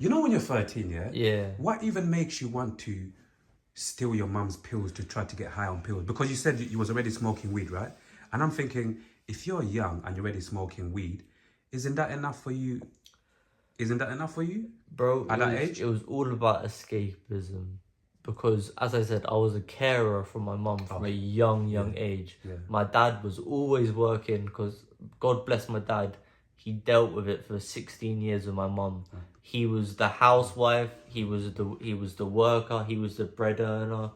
You know when you're 13, yeah? Yeah. What even makes you want to steal your mum's pills to try to get high on pills? Because you said you was already smoking weed, right? And I'm thinking, if you're young and you're already smoking weed, isn't that enough for you? Isn't that enough for you? Bro, At that age? it was all about escapism. Because, as I said, I was a carer for my mum from a young age. Yeah. My dad was always working because, God bless my dad, he dealt with it for 16 years with my mum. He was the housewife, he was the worker, he was the bread earner.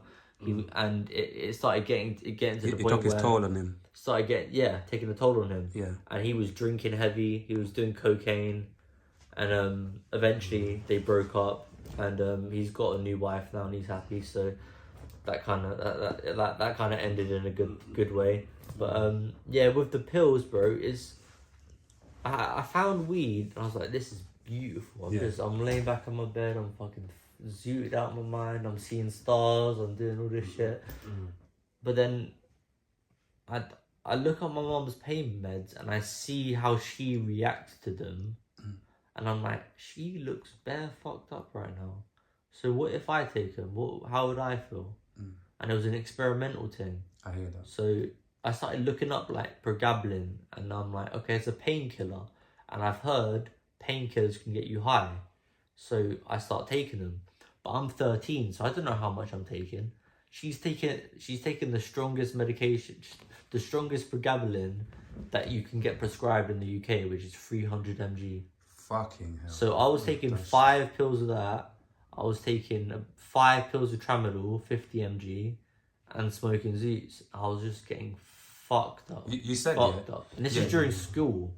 And it started getting to the point where... It took his toll on him. Taking a toll on him. Yeah. And he was drinking heavy, he was doing cocaine. And eventually they broke up, and he's got a new wife now and he's happy. So that kind of ended in a good way. But yeah, with the pills, bro, I found weed and I was like, this is beautiful. I'm laying back on my bed, I'm fucking zooted out of my mind, I'm seeing stars, I'm doing all this shit. But then I look at my mom's pain meds and I see how she reacts to them. And I'm like, she looks bare fucked up right now. So what if I take them? How would I feel? And it was an experimental thing. I hear that. So I started looking up like pregabalin, and I'm like, okay, it's a painkiller, and I've heard painkillers can get you high. So I start taking them, but I'm 13, so I don't know how much I'm taking. She's taking the strongest medication, the strongest pregabalin that you can get prescribed in the UK, which is 300 mg. Fucking hell. So I was taking 5 pills of that. I was taking 5 pills of tramadol, 50 mg, and smoking zoots. I was just getting fucked up. You said fucked up. And this is during school.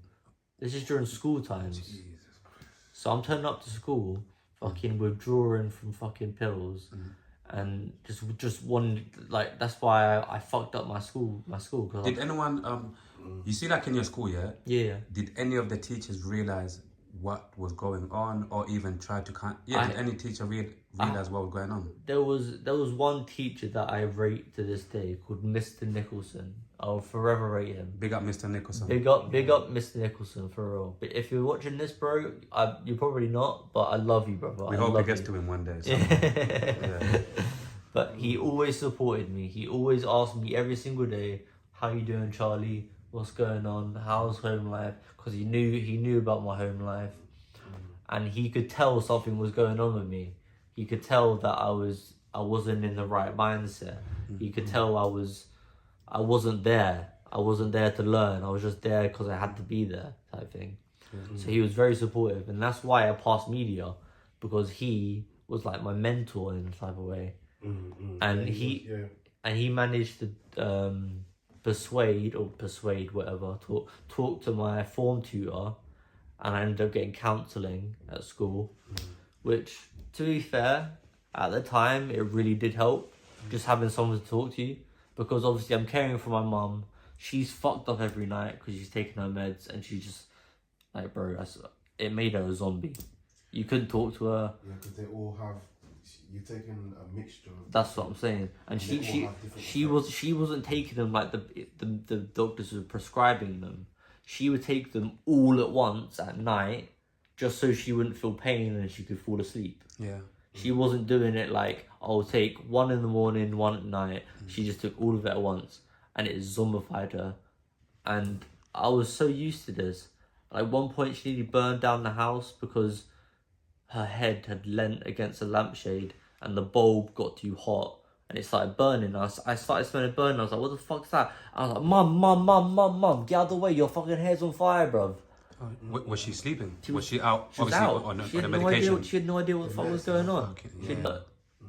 This is during school times. Jesus. So I'm turning up to school, fucking withdrawing from fucking pills, and just one, like, that's why I fucked up my school. Did anyone you see, like, in your school, yeah? Yeah. Did any of the teachers realize what was going on, or even try to did any teacher realize what was going on? There was one teacher that I rate to this day called Mr. Nicholson. I'll forever rate him. Big up Mr. Nicholson. Big up Mr. Nicholson, for real. But if you're watching this, bro, you're probably not, but I love you, brother. We hope it gets to him one day. So. Yeah. But he always supported me. He always asked me every single day, how you doing, Charlie? What's going on? How's home life? Because he knew about my home life, and he could tell something was going on with me. He could tell that I wasn't in the right mindset. He could tell I wasn't there. I wasn't there to learn. I was just there because I had to be there, type thing. So he was very supportive, and that's why I passed media, because he was like my mentor in a type of way. And he managed to persuade whatever, talk to my form tutor, and I ended up getting counselling at school, which, to be fair, at the time it really did help, just having someone to talk to, because obviously I'm caring for my mum. She's fucked up every night because she's taking her meds, and she just, like, bro, it made her a zombie. You couldn't talk to her. Yeah, because they all have. You're taking a mixture. That's what I'm saying. And she wasn't taking them like the doctors were prescribing them. She would take them all at once at night, just so she wouldn't feel pain and she could fall asleep. Yeah. She wasn't doing it like, I'll take one in the morning, one at night. She just took all of it at once, and it zombified her. And I was so used to this. At one point, she nearly burned down the house because her head had leant against a lampshade and the bulb got too hot and it started burning. I started smelling burning. I was like, what the fuck's that? I was like, Mum, get out of the way, your fucking hair's on fire, bruv. Was she sleeping? Was she out? She was out. She had no idea what the fuck was going on. Okay, yeah.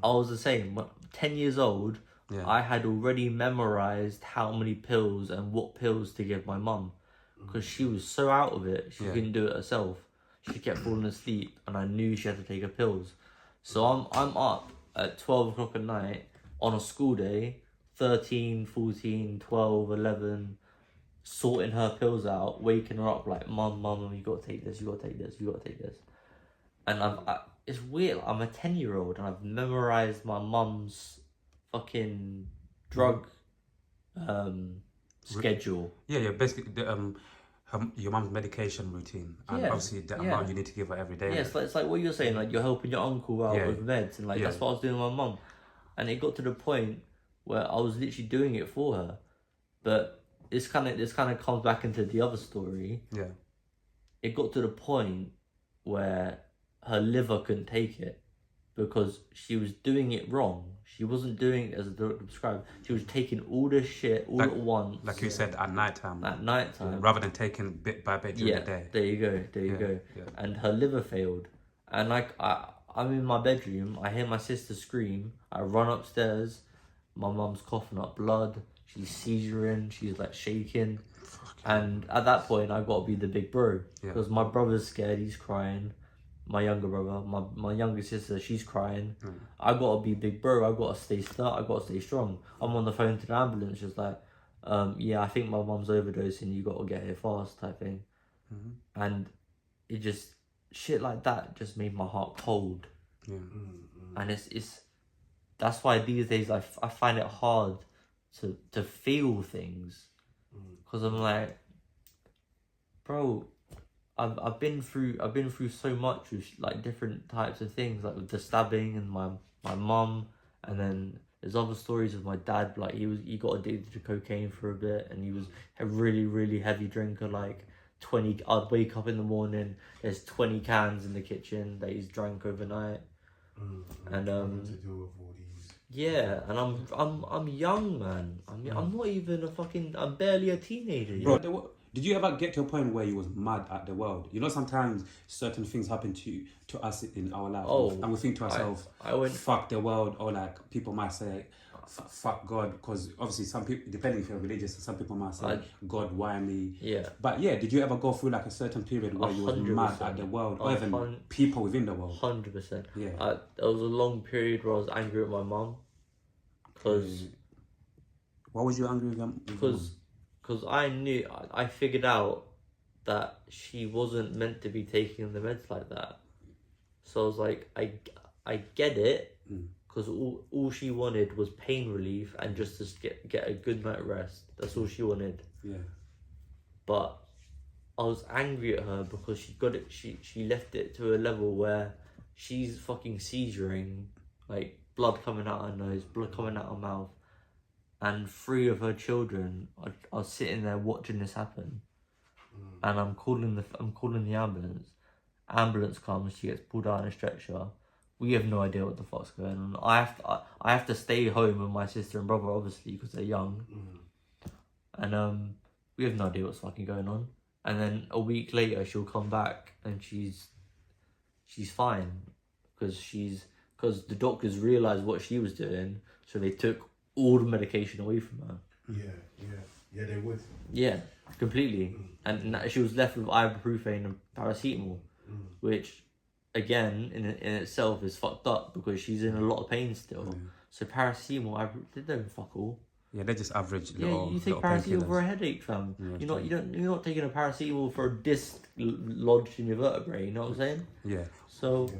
I was the same. 10 years old, I had already memorised how many pills and what pills to give my mum, because she was so out of it, she couldn't do it herself. She kept falling asleep, and I knew she had to take her pills. So I'm up at 12 o'clock at night on a school day, 13, 14, 12, 11, sorting her pills out, waking her up like, Mum, you gotta take this, you gotta take this, you gotta take this. And it's weird, I'm a 10-year-old and I've memorised my mum's fucking drug schedule. Yeah, basically your mum's medication routine, and Yeah, obviously the yeah. amount you need to give her every day. Yeah, it's like what you're saying, like you're helping your uncle out Yeah. with meds, and like that's what I was doing with my mum. And it got to the point where I was literally doing it for her. But this kind of comes back into the other story. Yeah. It got to the point where her liver couldn't take it because she was doing it wrong. She wasn't doing it as the doctor prescribed. She was taking all this shit all at once. Like you said, at night time. At night time. Rather than taking bit by bit during the day. There you go. There you go. Yeah. And her liver failed. And like I'm in my bedroom. I hear my sister scream. I run upstairs. My mum's coughing up blood. She's seizuring. She's like shaking. And at that point, I got to be the big bro because my brother's scared. He's crying. My younger brother, my younger sister, she's crying. I got to be big bro. I got to stay I got to stay strong. I'm on the phone to the ambulance, just like, yeah, I think my mum's overdosing. You got to get here fast, type thing. And it just shit like that just made my heart cold. And it's that's why these days I find it hard to feel things because I'm like, bro, I've been through so much with like different types of things, like with the stabbing and my mum, and then there's other stories of my dad, like he got addicted to cocaine for a bit, and he was a really heavy drinker. Like 20, I'd wake up in the morning, there's 20 cans in the kitchen that he's drank overnight. And to deal with all these. Yeah, and I'm young, man. I'm not even I'm barely a teenager. Bro, did you ever get to a point where you was mad at the world? You know, sometimes certain things happen to us in our life, and we think to ourselves, I went fuck the world, or like people might say, fuck God, because obviously some people, depending if you're religious, some people might say, God, why me? Yeah. But yeah, did you ever go through like a certain period where you was mad at the world, or even people within the world? 100%. Yeah. There was a long period where I was angry at my mum, because. Why was you angry with them? Because I figured out that she wasn't meant to be taking the meds like that. So I was like, I get it, because all she wanted was pain relief and just to get a good night rest. That's all she wanted. Yeah. But I was angry at her because she got it. She left it to a level where she's fucking seizuring, like blood coming out her nose, blood coming out her mouth. And 3 of her children are sitting there watching this happen, and I'm calling the ambulance. Ambulance comes, she gets pulled out in a stretcher. We have no idea what the fuck's going on. I have to stay home with my sister and brother, obviously, because they're young, and we have no idea what's fucking going on. And then a week later, she'll come back and she's fine, because the doctors realised what she was doing, so they took all the medication away from her. Yeah, they would. Yeah, completely. And she was left with ibuprofen and paracetamol, which, again, in itself is fucked up because she's in a lot of pain still. So paracetamol, they don't fuck all. Yeah, they're just average. You take paracetamol for a headache, fam. Yeah, You're not taking a paracetamol for a disc lodged in your vertebrae. You know what I'm saying? Yeah. So. Yeah.